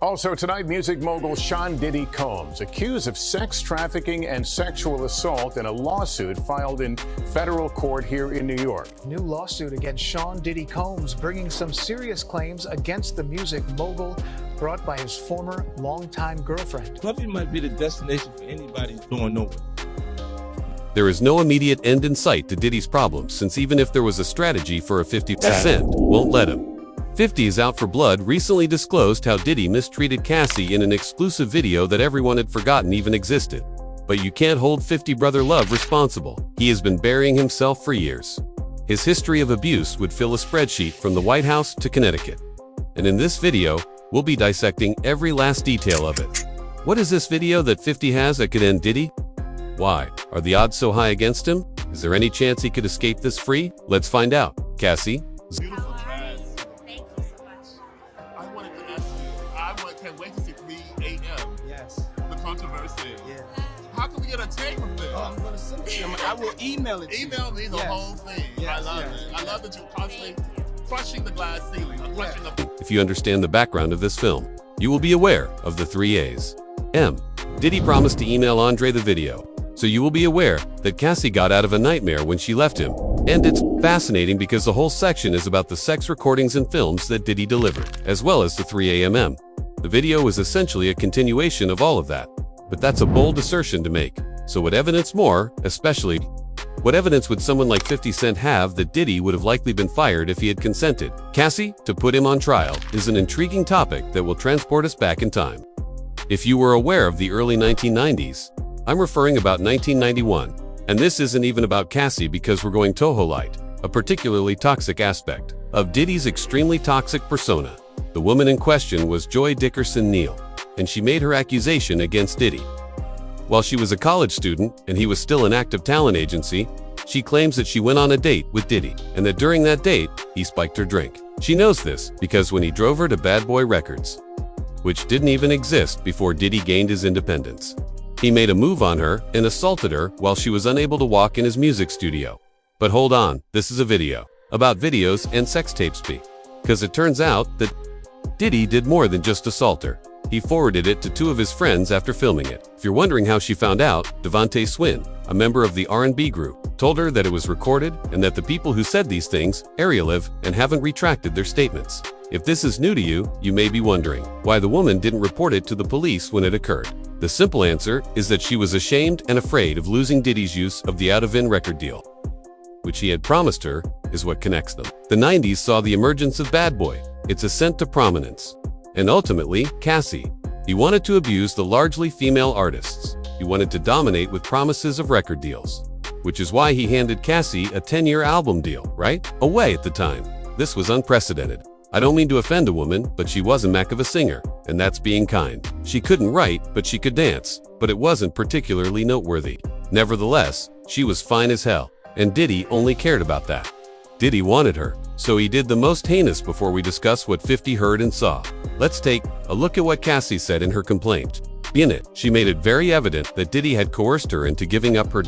Also tonight, music mogul Sean Diddy Combs accused of sex trafficking and sexual assault in a lawsuit filed in federal court here in New York. New lawsuit against Sean Diddy Combs, bringing some serious claims against the music mogul, brought by his former longtime girlfriend. Puffy might be the destination for anybody who's going nowhere. There is no immediate end in sight to Diddy's problems, since even if there was a strategy for a 50%, won't let him. 50 is out for blood recently disclosed how Diddy mistreated Cassie in an exclusive video that everyone had forgotten even existed. But you can't hold 50 Brother Love responsible. He has been burying himself for years. His history of abuse would fill a spreadsheet from the White House to Connecticut. And in this video, we'll be dissecting every last detail of it. What is this video that 50 has that could end Diddy? Why? Are the odds so high against him? Is there any chance he could escape this free? Let's find out. Cassie? Beautiful dress. Thank you so much. I wanted to ask you, can't wait to see 3 a.m. Yes. The controversy. Yeah. How can we get a tape of this? I'm going to send it to you. I will email it to you. Email me the whole thing. Yes, I love yes. it. I love that you're constantly crushing the glass ceiling. Or crushing the... If you understand the background of this film, you will be aware of the 3 A's. M. Diddy promised to email Andre the video. So you will be aware that Cassie got out of a nightmare when she left him. And it's fascinating because the whole section is about the sex recordings and films that Diddy delivered, as well as the 3 a.m. The video was essentially a continuation of all of that. But that's a bold assertion to make. So what evidence more, especially, what evidence would someone like 50 Cent have that Diddy would have likely been fired if he had consented? Cassie, to put him on trial, is an intriguing topic that will transport us back in time. If you were aware of the early 1990s, I'm referring about 1991, and this isn't even about Cassie because we're going Toho light, a particularly toxic aspect of Diddy's extremely toxic persona. The woman in question was Joy Dickerson Neal, and she made her accusation against Diddy. While she was a college student and he was still an active talent agency, she claims that she went on a date with Diddy, and that during that date, he spiked her drink. She knows this because when he drove her to Bad Boy Records, which didn't even exist before Diddy gained his independence, he made a move on her and assaulted her while she was unable to walk in his music studio. But hold on, this is a video about videos and sex tapes because it turns out that Diddy did more than just assault her. He forwarded it to 2 of his friends after filming it. If you're wondering how she found out, Devontae Swin, a member of the R&B group, told her that it was recorded and that the people who said these things live and haven't retracted their statements. If this is new to you, you may be wondering why the woman didn't report it to the police when it occurred. The simple answer is that she was ashamed and afraid of losing Diddy's use of the out-of-in record deal, which he had promised her, is what connects them. The 90s saw the emergence of Bad Boy, its ascent to prominence, and ultimately, Cassie. He wanted to abuse the largely female artists. He wanted to dominate with promises of record deals, which is why he handed Cassie a 10-year album deal, right away at the time. This was unprecedented. I don't mean to offend a woman, but she was a Mac of a singer, and that's being kind. She couldn't write, but she could dance, but it wasn't particularly noteworthy. Nevertheless, she was fine as hell, and Diddy only cared about that. Diddy wanted her, so he did the most heinous before we discuss what 50 heard and saw. Let's take a look at what Cassie said in her complaint. In it, she made it very evident that Diddy had coerced her into giving up her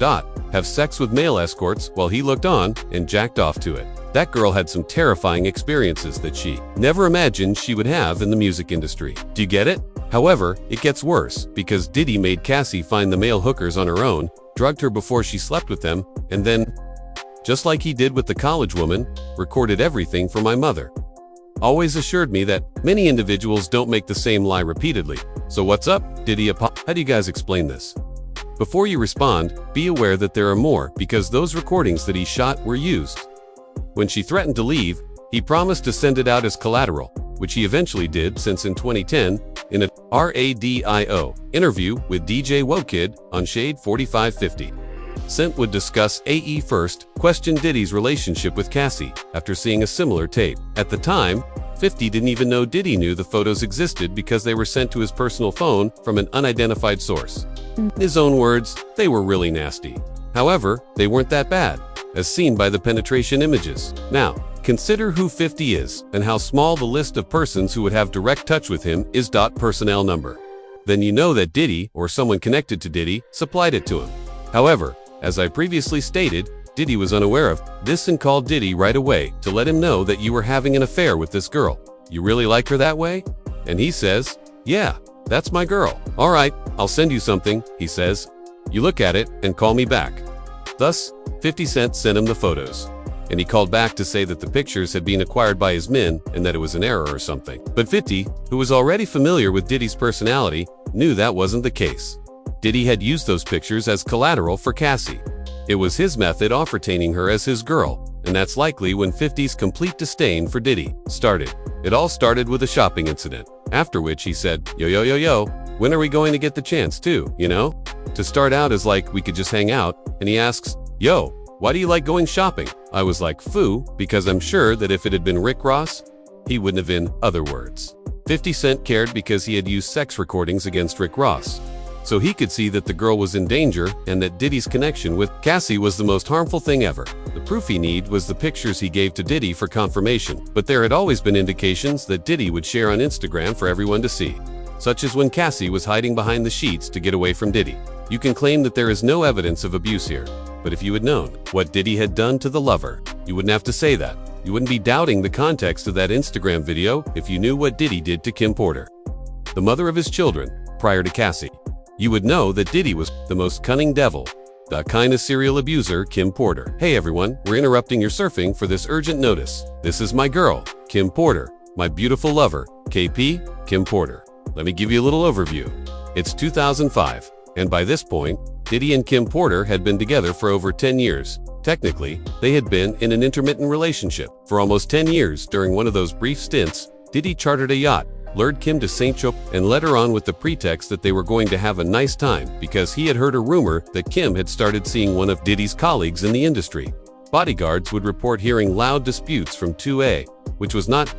have sex with male escorts while he looked on and jacked off to it. That girl had some terrifying experiences that she never imagined she would have in the music industry. Do you get it? However, it gets worse because Diddy made Cassie find the male hookers on her own, drugged her before she slept with them, and then, just like he did with the college woman, recorded everything for my mother. Always assured me that many individuals don't make the same lie repeatedly. So what's up, Diddy? How do you guys explain this? Before you respond, be aware that there are more because those recordings that he shot were used. When she threatened to leave, he promised to send it out as collateral, which he eventually did since in 2010, in a radio interview with DJ Wokid on Shade 4550. Cent would discuss AE first, questioned Diddy's relationship with Cassie after seeing a similar tape. At the time, 50 didn't even know Diddy knew the photos existed because they were sent to his personal phone from an unidentified source. In his own words, they were really nasty. However, they weren't that bad, as seen by the penetration images. Now, consider who 50 is and how small the list of persons who would have direct touch with him is. Personnel number. Then you know that Diddy, or someone connected to Diddy, supplied it to him. However, as I previously stated, Diddy was unaware of this and called Diddy right away to let him know that you were having an affair with this girl. You really like her that way? And he says, "Yeah, that's my girl." "All right, I'll send you something," he says. "You look at it and call me back." Thus, 50 Cent sent him the photos, and he called back to say that the pictures had been acquired by his men and that it was an error or something. But 50, who was already familiar with Diddy's personality, knew that wasn't the case. Diddy had used those pictures as collateral for Cassie. It was his method of retaining her as his girl, and that's likely when 50's complete disdain for Diddy started. It all started with a shopping incident, after which he said, yo, when are we going to get the chance to, To start out as like we could just hang out, and he asks, "Yo, why do you like going shopping?" I was like, "Foo," because I'm sure that if it had been Rick Ross, he wouldn't have been other words. 50 Cent cared because he had used sex recordings against Rick Ross, so he could see that the girl was in danger and that Diddy's connection with Cassie was the most harmful thing ever. The proof he needed was the pictures he gave to Diddy for confirmation, but there had always been indications that Diddy would share on Instagram for everyone to see, such as when Cassie was hiding behind the sheets to get away from Diddy. You can claim that there is no evidence of abuse here, but if you had known what Diddy had done to the lover, you wouldn't have to say that. You wouldn't be doubting the context of that Instagram video if you knew what Diddy did to Kim Porter, the mother of his children, prior to Cassie. You would know that Diddy was the most cunning devil, the kind of serial abuser, Kim Porter. Hey everyone, we're interrupting your surfing for this urgent notice. This is my girl, Kim Porter, my beautiful lover, KP, Kim Porter. Let me give you a little overview. It's 2005, and by this point, Diddy and Kim Porter had been together for over 10 years. Technically, they had been in an intermittent relationship for almost 10 years. During one of those brief stints, Diddy chartered a yacht, lured Kim to St. Tropez, and led her on with the pretext that they were going to have a nice time because he had heard a rumor that Kim had started seeing one of Diddy's colleagues in the industry. Bodyguards would report hearing loud disputes from 2A, which was not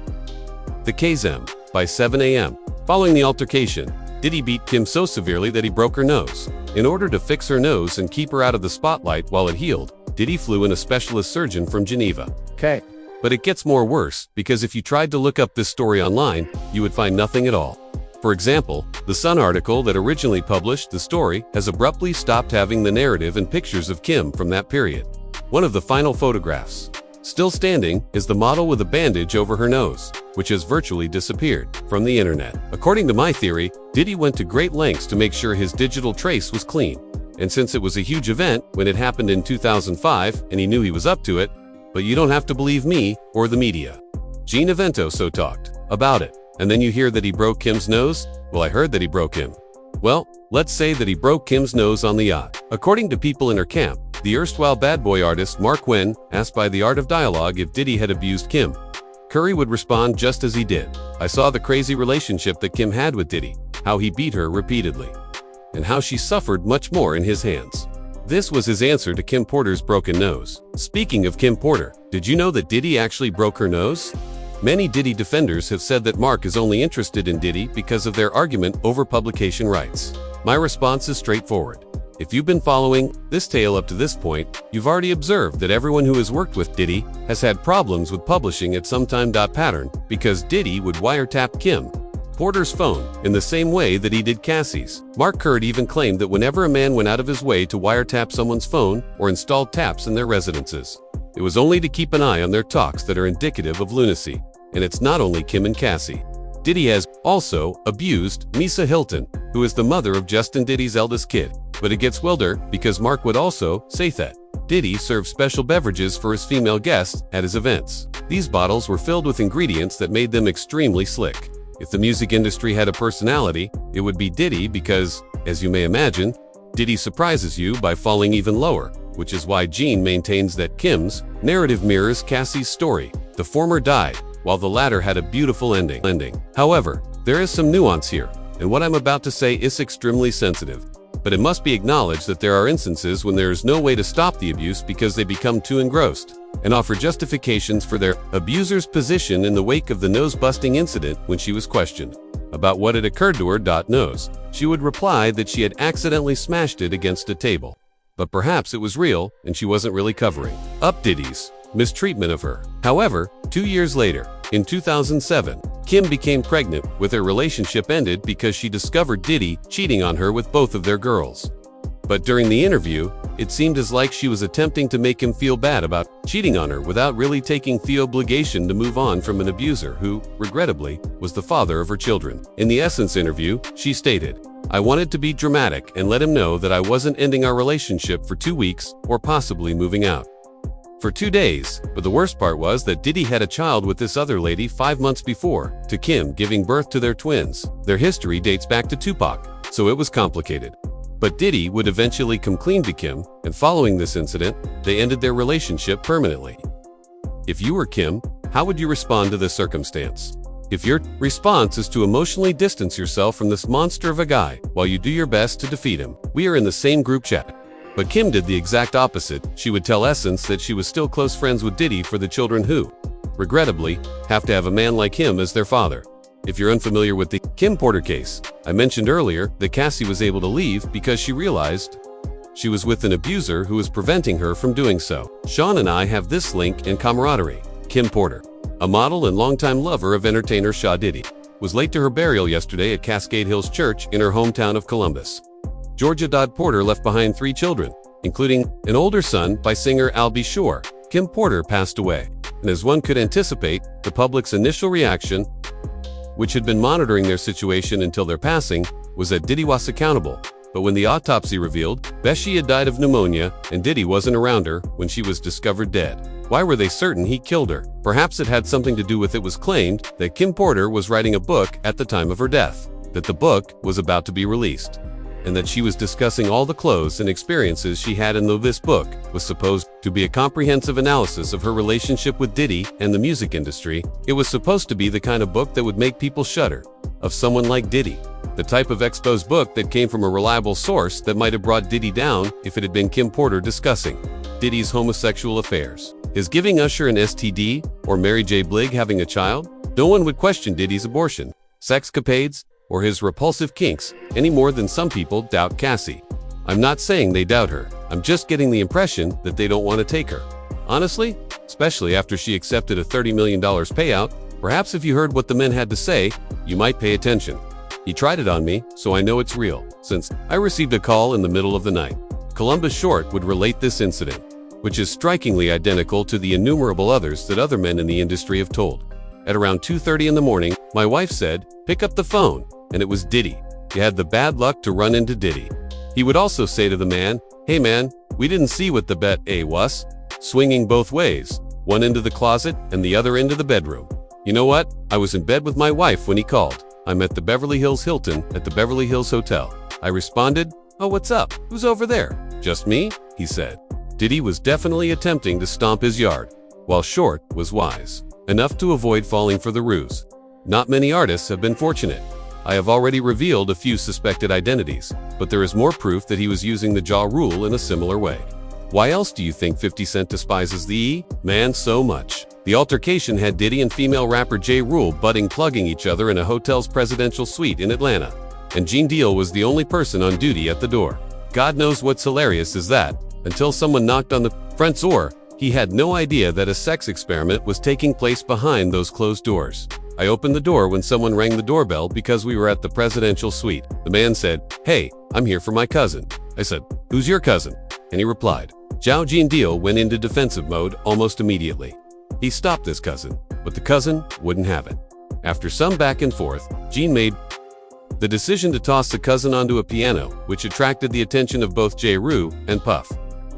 the case. By 7 a.m. following the altercation, Diddy beat Kim so severely that he broke her nose. In order to fix her nose and keep her out of the spotlight while it healed, Diddy flew in a specialist surgeon from Geneva. Okay. But it gets more worse, because if you tried to look up this story online, you would find nothing at all. For example, the Sun article that originally published the story has abruptly stopped having the narrative and pictures of Kim from that period. One of the final photographs, still standing, is the model with a bandage over her nose, which has virtually disappeared from the internet. According to my theory, Diddy went to great lengths to make sure his digital trace was clean. And since it was a huge event when it happened in 2005 and he knew he was up to it, but you don't have to believe me or the media. Gene Evento so talked about it. And then you hear that he broke Kim's nose? Well, I heard that he broke him. Well, let's say that he broke Kim's nose on the yacht. According to people in her camp, the erstwhile bad boy artist Mark Wen asked by The Art of Dialogue if Diddy had abused Kim. Curry would respond just as he did. "I saw the crazy relationship that Kim had with Diddy, how he beat her repeatedly, and how she suffered much more in his hands." This was his answer to Kim Porter's broken nose. Speaking of Kim Porter, did you know that Diddy actually broke her nose? Many Diddy defenders have said that Mark is only interested in Diddy because of their argument over publication rights. My response is straightforward. If you've been following this tale up to this point, you've already observed that everyone who has worked with Diddy has had problems with publishing at some time. Pattern, because Diddy would wiretap Kim Porter's phone in the same way that he did Cassie's. Mark Curd even claimed that whenever a man went out of his way to wiretap someone's phone or installed taps in their residences, it was only to keep an eye on their talks that are indicative of lunacy. And it's not only Kim and Cassie. Diddy has also abused Misa Hilton, who is the mother of Justin Diddy's eldest kid. But it gets wilder because Mark would also say that Diddy served special beverages for his female guests at his events. These bottles were filled with ingredients that made them extremely slick. If the music industry had a personality, it would be Diddy because, as you may imagine, Diddy surprises you by falling even lower, which is why Gene maintains that Kim's narrative mirrors Cassie's story. The former died, while the latter had a beautiful ending. However, there is some nuance here, and what I'm about to say is extremely sensitive. But it must be acknowledged that there are instances when there is no way to stop the abuse because they become too engrossed and offer justifications for their abuser's position. In the wake of the nose-busting incident, when she was questioned about what had occurred to her nose, she would reply that she had accidentally smashed it against a table. But perhaps it was real and she wasn't really covering up Diddy's mistreatment of her. However, 2 years later, in 2007, Kim became pregnant, with their relationship ended because she discovered Diddy cheating on her with both of their girls. But during the interview, It seemed as like she was attempting to make him feel bad about cheating on her without really taking the obligation to move on from an abuser who, regrettably, was the father of her children. In the Essence interview, she stated, "I wanted to be dramatic and let him know that I wasn't ending our relationship for 2 weeks or possibly moving out for 2 days, but the worst part was that Diddy had a child with this other lady 5 months before, to Kim giving birth to their twins. Their history dates back to Tupac, so it was complicated. But Diddy would eventually come clean to Kim, and following this incident, they ended their relationship permanently. If you were Kim, how would you respond to this circumstance? If your response is to emotionally distance yourself from this monster of a guy while you do your best to defeat him, we are in the same group chat. But Kim did the exact opposite. She would tell Essence that she was still close friends with Diddy for the children who, regrettably, have to have a man like him as their father. If you're unfamiliar with the Kim Porter case, I mentioned earlier that Cassie was able to leave because she realized she was with an abuser who was preventing her from doing so. Sean and I have this link in camaraderie. Kim Porter, a model and longtime lover of entertainer Shaw Diddy, was late to her burial yesterday at Cascade Hills Church in her hometown of Columbus, Georgia. Porter left behind 3 children, including an older son by singer Albie Shore. Kim Porter passed away, and as one could anticipate, the public's initial reaction, which had been monitoring their situation until their passing, was that Diddy was accountable. But when the autopsy revealed, Beshi had died of pneumonia and Diddy wasn't around her when she was discovered dead. Why were they certain he killed her? Perhaps it had something to do with it was claimed that Kim Porter was writing a book at the time of her death, that the book was about to be released, and that she was discussing all the clothes and experiences she had. And though this book was supposed to be a comprehensive analysis of her relationship with Diddy and the music industry, it was supposed to be the kind of book that would make people shudder. Of someone like Diddy, the type of exposed book that came from a reliable source that might have brought Diddy down if it had been Kim Porter discussing Diddy's homosexual affairs, his giving Usher an STD, or Mary J. Blige having a child. No one would question Diddy's abortion, sexcapades, or his repulsive kinks any more than some people doubt Cassie. I'm not saying they doubt her. I'm just getting the impression that they don't want to take her. Honestly, especially after she accepted a $30 million payout, perhaps if you heard what the men had to say, you might pay attention. He tried it on me, so I know it's real, since I received a call in the middle of the night. Columbus Short would relate this incident, which is strikingly identical to the innumerable others that other men in the industry have told. At around 2:30 in the morning, my wife said, "Pick up the phone," and it was Diddy. You had the bad luck to run into Diddy. He would also say to the man, "Hey man, we didn't see what the bet was," swinging both ways, one into the closet and the other into the bedroom. You know what? I was in bed with my wife when he called. I'm at the Beverly Hills Hilton at the Beverly Hills Hotel. I responded, "Oh, what's up? Who's over there?" "Just me," he said. Diddy was definitely attempting to stomp his yard, while Short was wise enough to avoid falling for the ruse. Not many artists have been fortunate. I have already revealed a few suspected identities, but there is more proof that he was using the Ja Rule in a similar way. Why else do you think 50 Cent despises the man so much? The altercation had Diddy and female rapper Ja Rule plugging each other in a hotel's presidential suite in Atlanta, and Gene Deal was the only person on duty at the door. God knows what's hilarious is that, until someone knocked on the front door, he had no idea that a sex experiment was taking place behind those closed doors. I opened the door when someone rang the doorbell because we were at the presidential suite. The man said, "Hey, I'm here for my cousin." I said, "Who's your cousin?" And he replied. Gene Deal went into defensive mode almost immediately. He stopped this cousin, but the cousin wouldn't have it. After some back and forth, Gene made the decision to toss the cousin onto a piano, which attracted the attention of both J. Rue and Puff.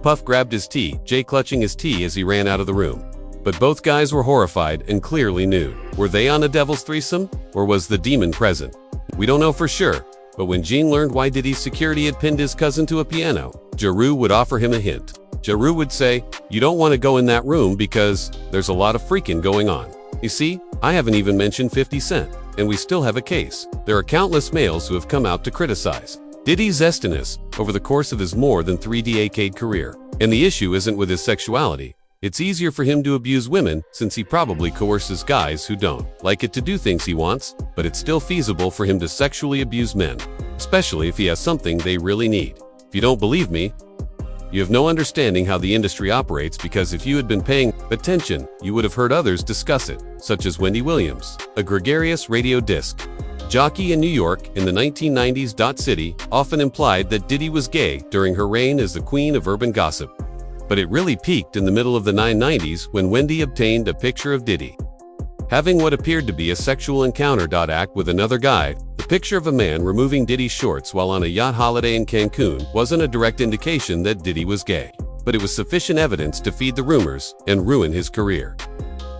Puff grabbed his tea, Jay clutching his tea as he ran out of the room. But both guys were horrified and clearly nude. Were they on a devil's threesome, or was the demon present? We don't know for sure, but when Gene learned why Diddy's security had pinned his cousin to a piano, Jaru would offer him a hint. Jaru would say, "You don't want to go in that room because there's a lot of freaking going on." You see, I haven't even mentioned 50 Cent, and we still have a case. There are countless males who have come out to criticize Diddy's zestiness over the course of his more than 3-decade career. And the issue isn't with his sexuality. It's easier for him to abuse women since he probably coerces guys who don't like it to do things he wants, but it's still feasible for him to sexually abuse men, especially if he has something they really need. If you don't believe me, you have no understanding how the industry operates, because if you had been paying attention, you would have heard others discuss it, such as Wendy Williams, a gregarious radio disc jockey in New York in the 1990s. City often implied that Diddy was gay during her reign as the queen of urban gossip. But it really peaked in the middle of the 1990s when Wendy obtained a picture of Diddy having what appeared to be a sexual encounter. Act with another guy. The picture of a man removing Diddy's shorts while on a yacht holiday in Cancun wasn't a direct indication that Diddy was gay, but it was sufficient evidence to feed the rumors and ruin his career.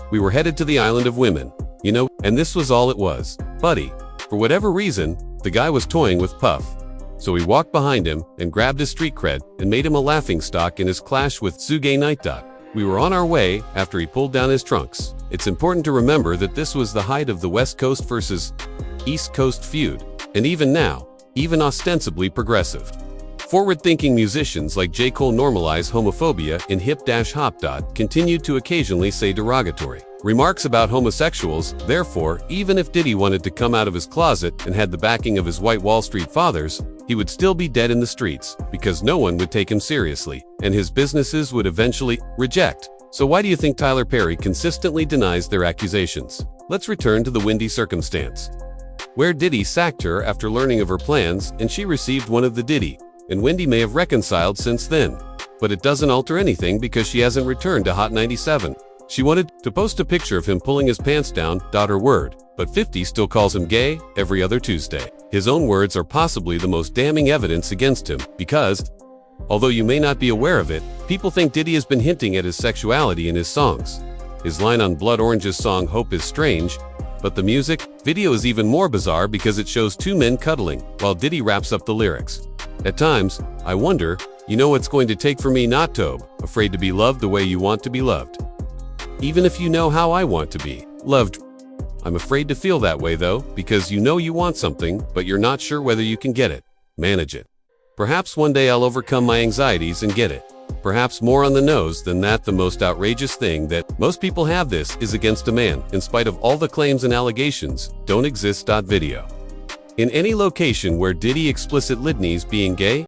We were headed to the island of women, you know, and this was all it was. Buddy, for whatever reason, the guy was toying with Puff. So we walked behind him and grabbed his street cred and made him a laughingstock in his clash with Suge Knight. We were on our way after he pulled down his trunks. It's important to remember that this was the height of the West Coast versus East Coast feud, and even now, even ostensibly progressive, forward-thinking musicians like J. Cole normalize homophobia in hip-hop. Continued to occasionally say derogatory remarks about homosexuals. Therefore, even if Diddy wanted to come out of his closet and had the backing of his white Wall Street fathers, he would still be dead in the streets because no one would take him seriously, and his businesses would eventually reject. So why do you think Tyler Perry consistently denies their accusations? Let's return to the Wendy circumstance, where Diddy sacked her after learning of her plans, and she received one of the Diddy, and Wendy may have reconciled since then. But it doesn't alter anything because she hasn't returned to Hot 97. She wanted to post a picture of him pulling his pants down. Her word. But 50 still calls him gay every other Tuesday. His own words are possibly the most damning evidence against him because, although you may not be aware of it, people think Diddy has been hinting at his sexuality in his songs. His line on Blood Orange's song Hope is strange, but the music video is even more bizarre because it shows two men cuddling while Diddy raps up the lyrics. At times, I wonder, you know what's going to take for me not to be afraid to be loved the way you want to be loved. Even if you know how I want to be loved. I'm afraid to feel that way though, because you know you want something, but you're not sure whether you can get it. Manage it. Perhaps one day I'll overcome my anxieties and get it. Perhaps more on the nose than that, the most outrageous thing that most people have this is against a man, in spite of all the claims and allegations, don't exist. Video. In any location where Diddy explicit litanies being gay,